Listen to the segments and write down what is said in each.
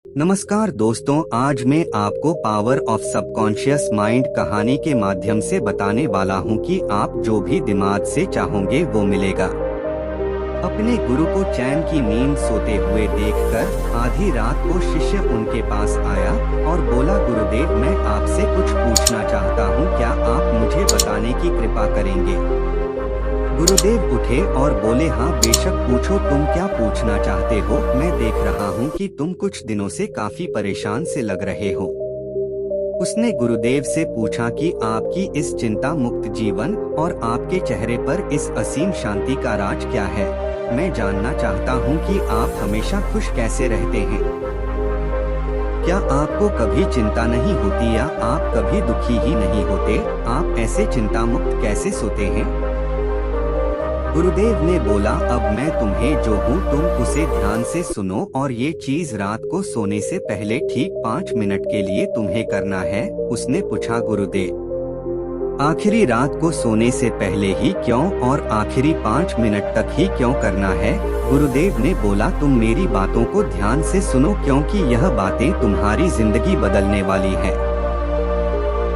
नमस्कार दोस्तों, आज मैं आपको पावर ऑफ सबकॉन्शियस माइंड कहानी के माध्यम से बताने वाला हूं कि आप जो भी दिमाग से चाहोगे वो मिलेगा। अपने गुरु को चैन की नींद सोते हुए देखकर आधी रात को शिष्य उनके पास आया और बोला, गुरुदेव मैं आपसे कुछ पूछना चाहता हूं, क्या आप मुझे बताने की कृपा करेंगे? गुरुदेव उठे और बोले, हाँ बेशक पूछो, तुम क्या पूछना चाहते हो? मैं देख रहा हूँ कि तुम कुछ दिनों से काफी परेशान से लग रहे हो। उसने गुरुदेव से पूछा कि आपकी इस चिंता मुक्त जीवन और आपके चेहरे पर इस असीम शांति का राज क्या है? मैं जानना चाहता हूँ कि आप हमेशा खुश कैसे रहते हैं। क्या आपको कभी चिंता नहीं होती या आप कभी दुखी ही नहीं होते? आप ऐसे चिंता मुक्त कैसे सोते हैं? गुरुदेव ने बोला, अब मैं तुम्हें जो हूँ तुम उसे ध्यान से सुनो और ये चीज रात को सोने से पहले ठीक 5 मिनट के लिए तुम्हें करना है। उसने पूछा, गुरुदेव आखिरी रात को सोने से पहले ही क्यों और आखिरी 5 मिनट तक ही क्यों करना है? गुरुदेव ने बोला, तुम मेरी बातों को ध्यान से सुनो क्योंकि यह बातें तुम्हारी जिंदगी बदलने वाली है।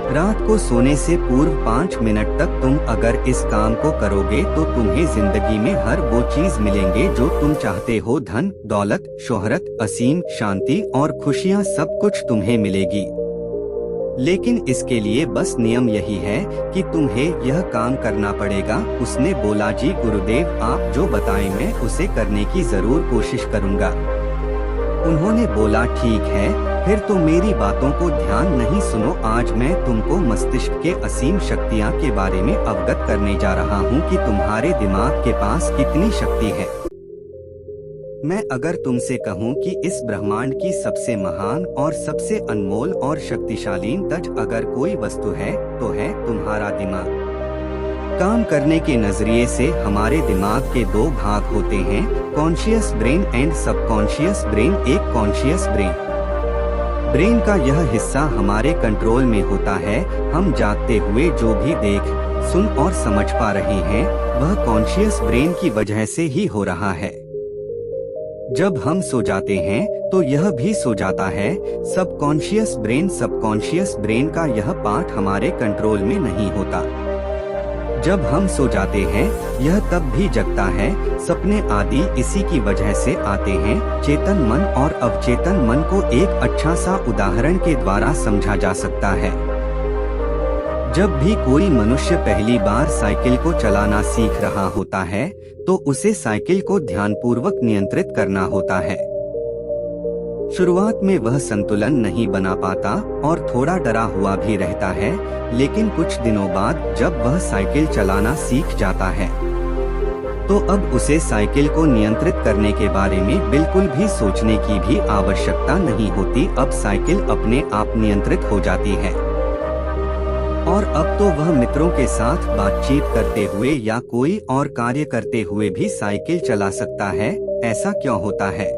रात को सोने से पूर्व 5 मिनट तक तुम अगर इस काम को करोगे तो तुम्हें जिंदगी में हर वो चीज मिलेंगे जो तुम चाहते हो। धन, दौलत, शोहरत, असीम शांति और खुशियाँ सब कुछ तुम्हें मिलेगी। लेकिन इसके लिए बस नियम यही है कि तुम्हें यह काम करना पड़ेगा। उसने बोला, जी गुरुदेव आप जो बताएं मैं उसे करने की जरूर कोशिश करूँगा। उन्होंने बोला, ठीक है, फिर तो मेरी बातों को ध्यान नहीं सुनो। आज मैं तुमको मस्तिष्क के असीम शक्तियाँ के बारे में अवगत करने जा रहा हूँ कि तुम्हारे दिमाग के पास कितनी शक्ति है। मैं अगर तुमसे कहूँ कि इस ब्रह्मांड की सबसे महान और सबसे अनमोल और शक्तिशाली तज अगर कोई वस्तु है तो है तुम्हारा दिमाग। काम करने के नजरिए से हमारे दिमाग के 2 भाग होते हैं, conscious brain and subconscious brain. एक कॉन्शियस ब्रेन का यह हिस्सा हमारे कंट्रोल में होता है। हम जागते हुए जो भी देख, सुन और समझ पा रहे हैं वह कॉन्शियस ब्रेन की वजह से ही हो रहा है। जब हम सो जाते हैं तो यह भी सो जाता है। सबकॉन्शियस ब्रेन का यह पार्ट हमारे कंट्रोल में नहीं होता। जब हम सो जाते हैं यह तब भी जगता है। सपने आदि इसी की वजह से आते हैं। चेतन मन और अवचेतन मन को एक अच्छा सा उदाहरण के द्वारा समझा जा सकता है। जब भी कोई मनुष्य पहली बार साइकिल को चलाना सीख रहा होता है तो उसे साइकिल को ध्यानपूर्वक नियंत्रित करना होता है। शुरुआत में वह संतुलन नहीं बना पाता और थोड़ा डरा हुआ भी रहता है, लेकिन कुछ दिनों बाद जब वह साइकिल चलाना सीख जाता है तो अब उसे साइकिल को नियंत्रित करने के बारे में बिल्कुल भी सोचने की भी आवश्यकता नहीं होती। अब साइकिल अपने आप नियंत्रित हो जाती है और अब तो वह मित्रों के साथ बातचीत करते हुए या कोई और कार्य करते हुए भी साइकिल चला सकता है। ऐसा क्यों होता है?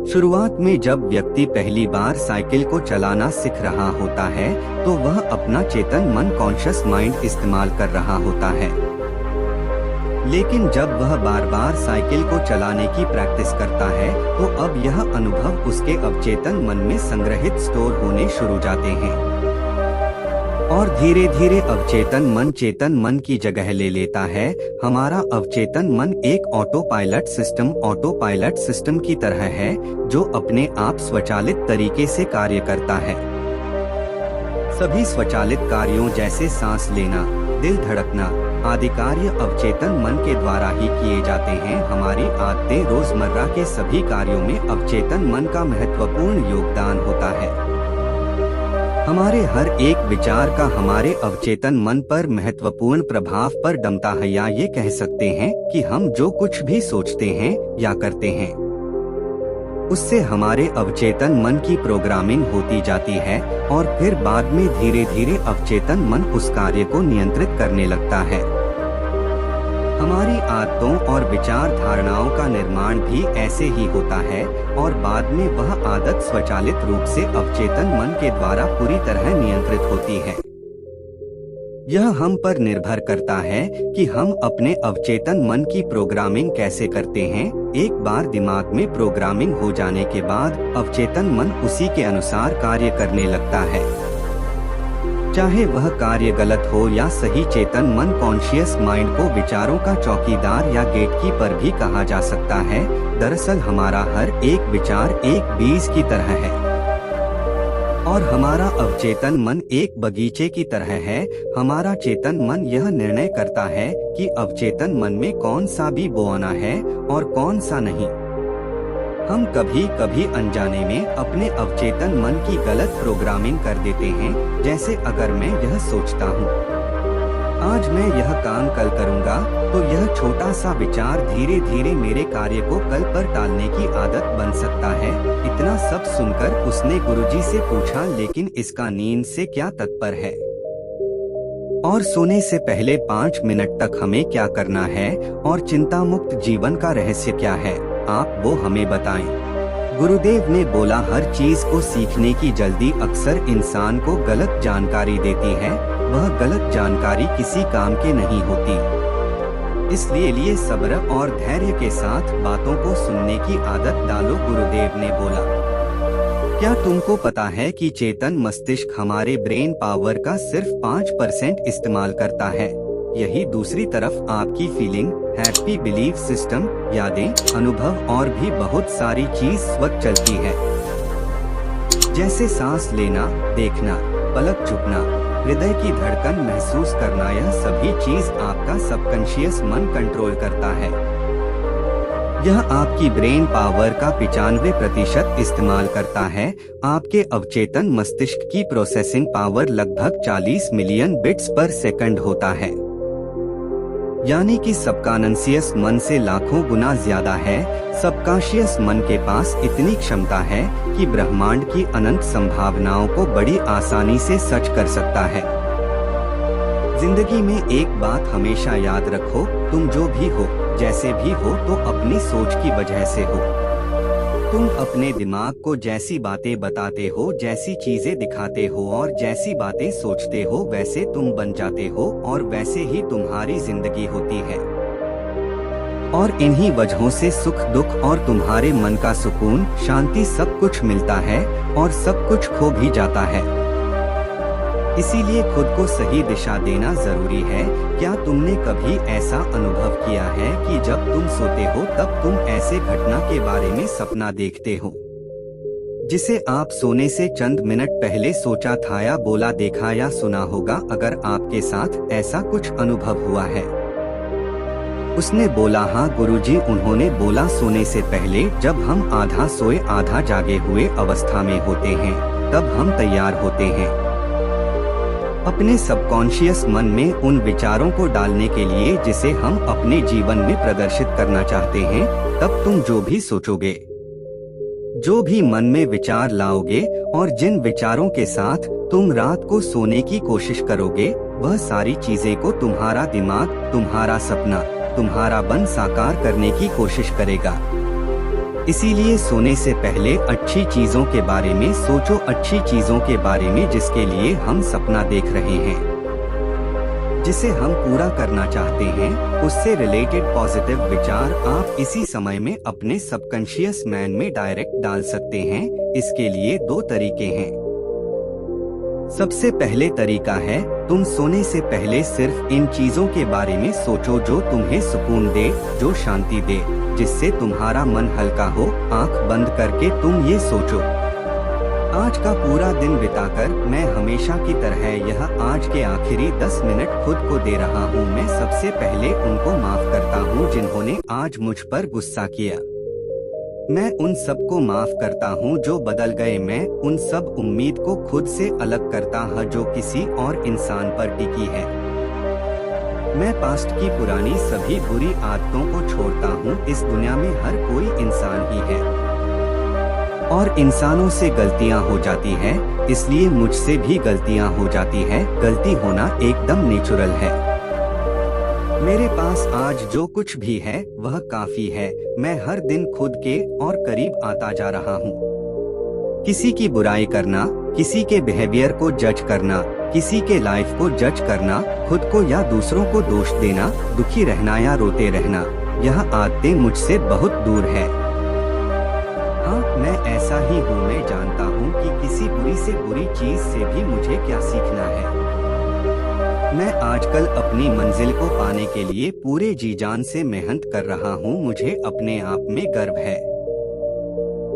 शुरुआत में जब व्यक्ति पहली बार साइकिल को चलाना सीख रहा होता है तो वह अपना चेतन मन कॉन्शियस माइंड इस्तेमाल कर रहा होता है। लेकिन जब वह बार बार साइकिल को चलाने की प्रैक्टिस करता है तो अब यह अनुभव उसके अवचेतन मन में संग्रहित स्टोर होने शुरू जाते हैं और धीरे धीरे अवचेतन मन चेतन मन की जगह ले लेता है। हमारा अवचेतन मन एक ऑटो पायलट सिस्टम की तरह है जो अपने आप स्वचालित तरीके से कार्य करता है। सभी स्वचालित कार्यों जैसे सांस लेना, दिल धड़कना आदि कार्य अवचेतन मन के द्वारा ही किए जाते हैं। हमारी आदतें रोजमर्रा के सभी कार्यों में अवचेतन मन का महत्वपूर्ण योगदान होता है। हमारे हर एक विचार का हमारे अवचेतन मन पर महत्वपूर्ण प्रभाव पर डमता है, या ये कह सकते हैं कि हम जो कुछ भी सोचते हैं या करते हैं उससे हमारे अवचेतन मन की प्रोग्रामिंग होती जाती है और फिर बाद में धीरे धीरे अवचेतन मन उस कार्य को नियंत्रित करने लगता है। हमारी आदतों और विचार धारणाओं का निर्माण भी ऐसे ही होता है और बाद में वह आदत स्वचालित रूप से अवचेतन मन के द्वारा पूरी तरह नियंत्रित होती है। यह हम पर निर्भर करता है कि हम अपने अवचेतन मन की प्रोग्रामिंग कैसे करते हैं। एक बार दिमाग में प्रोग्रामिंग हो जाने के बाद अवचेतन मन उसी के अनुसार कार्य करने लगता है। चाहे वह कार्य गलत हो या सही, चेतन मन कॉन्शियस माइंड को विचारों का चौकीदार या गेटकीपर भी कहा जा सकता है। दरअसल हमारा हर एक विचार एक बीज की तरह है और हमारा अवचेतन मन एक बगीचे की तरह है। हमारा चेतन मन यह निर्णय करता है कि अवचेतन मन में कौन सा बीज बोना है और कौन सा नहीं। हम कभी कभी अनजाने में अपने अवचेतन मन की गलत प्रोग्रामिंग कर देते हैं। जैसे अगर मैं यह सोचता हूँ आज मैं यह काम कल करूँगा, तो यह छोटा सा विचार धीरे धीरे मेरे कार्य को कल पर टालने की आदत बन सकता है। इतना सब सुनकर उसने गुरुजी से पूछा, लेकिन इसका नींद से क्या तात्पर्य है और सोने से पहले 5 मिनट तक हमें क्या करना है और चिंता मुक्त जीवन का रहस्य क्या है, आप वो हमें बताएं। गुरुदेव ने बोला, हर चीज को सीखने की जल्दी अक्सर इंसान को गलत जानकारी देती है। वह गलत जानकारी किसी काम के नहीं होती, इसलिए सब्र और धैर्य के साथ बातों को सुनने की आदत डालो। गुरुदेव ने बोला, क्या तुमको पता है कि चेतन मस्तिष्क हमारे ब्रेन पावर का सिर्फ 5% इस्तेमाल करता है। यही दूसरी तरफ आपकी फीलिंग, हैप्पी बिलीफ सिस्टम, यादें, अनुभव और भी बहुत सारी चीज स्वतः चलती है। जैसे सांस लेना, देखना, पलक झुकना, हृदय की धड़कन महसूस करना, यह सभी चीज आपका सबकॉन्शियस मन कंट्रोल करता है। यह आपकी ब्रेन पावर का 95% इस्तेमाल करता है। आपके अवचेतन मस्तिष्क की प्रोसेसिंग पावर लगभग 40 मिलियन बिट्स पर सेकंड होता है, यानी कि सबकॉन्शियस मन से लाखों गुना ज्यादा है। सबकॉन्शियस मन के पास इतनी क्षमता है कि ब्रह्मांड की अनंत संभावनाओं को बड़ी आसानी से सच कर सकता है। जिंदगी में एक बात हमेशा याद रखो, तुम जो भी हो, जैसे भी हो, तो अपनी सोच की वजह से हो। तुम अपने दिमाग को जैसी बातें बताते हो, जैसी चीजें दिखाते हो और जैसी बातें सोचते हो, वैसे तुम बन जाते हो और वैसे ही तुम्हारी जिंदगी होती है। और इन्हीं वजहों से सुख दुख और तुम्हारे मन का सुकून, शांति, सब कुछ मिलता है और सब कुछ खो भी जाता है। इसीलिए खुद को सही दिशा देना जरूरी है। क्या तुमने कभी ऐसा अनुभव किया है कि जब तुम सोते हो तब तुम ऐसे घटना के बारे में सपना देखते हो जिसे आप सोने से चंद मिनट पहले सोचा था या बोला, देखा या सुना होगा? अगर आपके साथ ऐसा कुछ अनुभव हुआ है। उसने बोला, हाँ गुरुजी। उन्होंने बोला, सोने से पहले जब हम आधा सोए आधा जागे हुए अवस्था में होते हैं, तब हम तैयार होते हैं अपने सबकॉन्शियस मन में उन विचारों को डालने के लिए जिसे हम अपने जीवन में प्रदर्शित करना चाहते हैं। तब तुम जो भी सोचोगे, जो भी मन में विचार लाओगे और जिन विचारों के साथ तुम रात को सोने की कोशिश करोगे, वह सारी चीजें को तुम्हारा दिमाग, तुम्हारा सपना, तुम्हारा मन साकार करने की कोशिश करेगा। इसीलिए सोने से पहले अच्छी चीजों के बारे में सोचो, अच्छी चीजों के बारे में जिसके लिए हम सपना देख रहे हैं, जिसे हम पूरा करना चाहते हैं, उससे रिलेटेड पॉजिटिव विचार आप इसी समय में अपने सबकॉन्शियस माइंड में डायरेक्ट डाल सकते हैं। इसके लिए 2 तरीके हैं। सबसे पहले तरीका है, तुम सोने से पहले सिर्फ इन चीजों के बारे में सोचो जो तुम्हें सुकून दे, जो शांति दे, जिससे तुम्हारा मन हल्का हो। आंख बंद करके तुम ये सोचो, आज का पूरा दिन बिताकर मैं हमेशा की तरह यह आज के आखिरी 10 मिनट खुद को दे रहा हूँ। मैं सबसे पहले उनको माफ करता हूँ जिन्होंने आज मुझ पर गुस्सा किया। मैं उन सबको माफ करता हूँ जो बदल गए। मैं उन सब उम्मीद को खुद से अलग करता हूँ जो किसी और इंसान पर टिकी है। मैं पास्ट की पुरानी सभी बुरी आदतों को छोड़ता हूँ। इस दुनिया में हर कोई इंसान ही है और इंसानों से गलतियाँ हो जाती है, इसलिए मुझसे भी गलतियाँ हो जाती है। गलती होना एकदम नेचुरल है। मेरे पास आज जो कुछ भी है वह काफी है। मैं हर दिन खुद के और करीब आता जा रहा हूँ। किसी की बुराई करना, किसी के बिहेवियर को जज करना, किसी के लाइफ को जज करना, खुद को या दूसरों को दोष देना, दुखी रहना या रोते रहना, यह आदतें मुझसे बहुत दूर है। हाँ, मैं ऐसा ही हूँ। मैं जानता हूँ कि किसी बुरी से बुरी चीज से भी मुझे क्या सीखना है। मैं आजकल अपनी मंजिल को पाने के लिए पूरे जी जान से मेहनत कर रहा हूँ। मुझे अपने आप में गर्व है।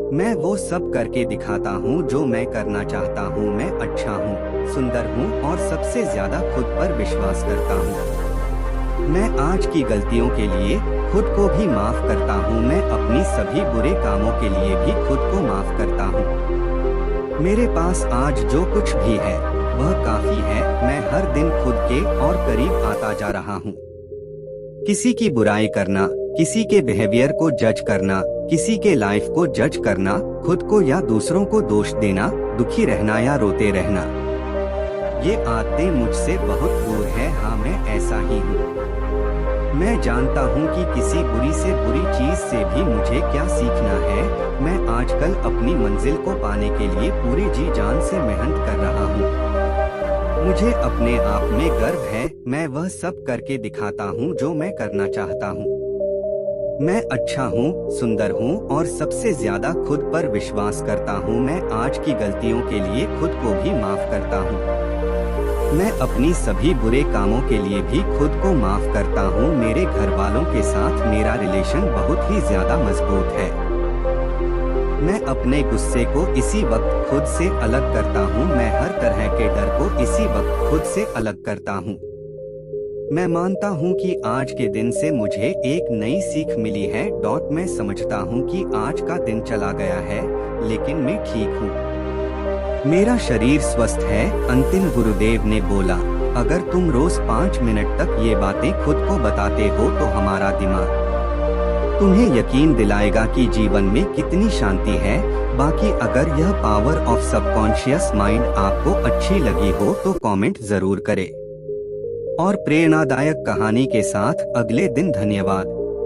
मैं वो सब करके दिखाता हूँ जो मैं करना चाहता हूँ। मैं अच्छा हूँ, सुंदर हूँ और सबसे ज्यादा खुद पर विश्वास करता हूँ। मैं आज की गलतियों के लिए खुद को भी माफ करता हूँ। मैं अपनी सभी बुरे कामों के लिए भी खुद को माफ करता हूँ। मेरे पास आज जो कुछ भी है वह काफी है। मैं हर दिन खुद के और करीब आता जा रहा हूँ। किसी की बुराई करना, किसी के बिहेवियर को जज करना, किसी के लाइफ को जज करना, खुद को या दूसरों को दोष देना, दुखी रहना या रोते रहना, ये आदतें मुझसे बहुत दूर है। हाँ, मैं ऐसा ही हूँ। मैं जानता हूँ कि किसी बुरी से बुरी चीज से भी मुझे क्या सीखना है। मैं आजकल अपनी मंजिल को पाने के लिए पूरी जी जान से मेहनत कर रहा हूँ। मुझे अपने आप में गर्व है। मैं वह सब करके दिखाता हूँ जो मैं करना चाहता हूँ। मैं अच्छा हूँ, सुंदर हूँ और सबसे ज्यादा खुद पर विश्वास करता हूँ। मैं आज की गलतियों के लिए खुद को भी माफ करता हूँ। मैं अपनी सभी बुरे कामों के लिए भी खुद को माफ करता हूँ। मेरे घर वालों के साथ मेरा रिलेशन बहुत ही ज्यादा मजबूत है। मैं अपने गुस्से को इसी वक्त खुद से अलग करता हूँ। मैं हर तरह के डर को इसी वक्त खुद से अलग करता हूँ। मैं मानता हूँ कि आज के दिन से मुझे एक नई सीख मिली है। मैं समझता हूँ कि आज का दिन चला गया है, लेकिन मैं ठीक हूँ। मेरा शरीर स्वस्थ है। अंतिम गुरुदेव ने बोला, अगर तुम रोज 5 मिनट तक ये बातें खुद को बताते हो तो हमारा दिमाग तुम्हें यकीन दिलाएगा कि जीवन में कितनी शांति है। बाकी अगर यह पावर ऑफ सबकॉन्शियस माइंड आपको अच्छी लगी हो तो कमेंट जरूर करें। और प्रेरणादायक कहानी के साथ अगले दिन। धन्यवाद।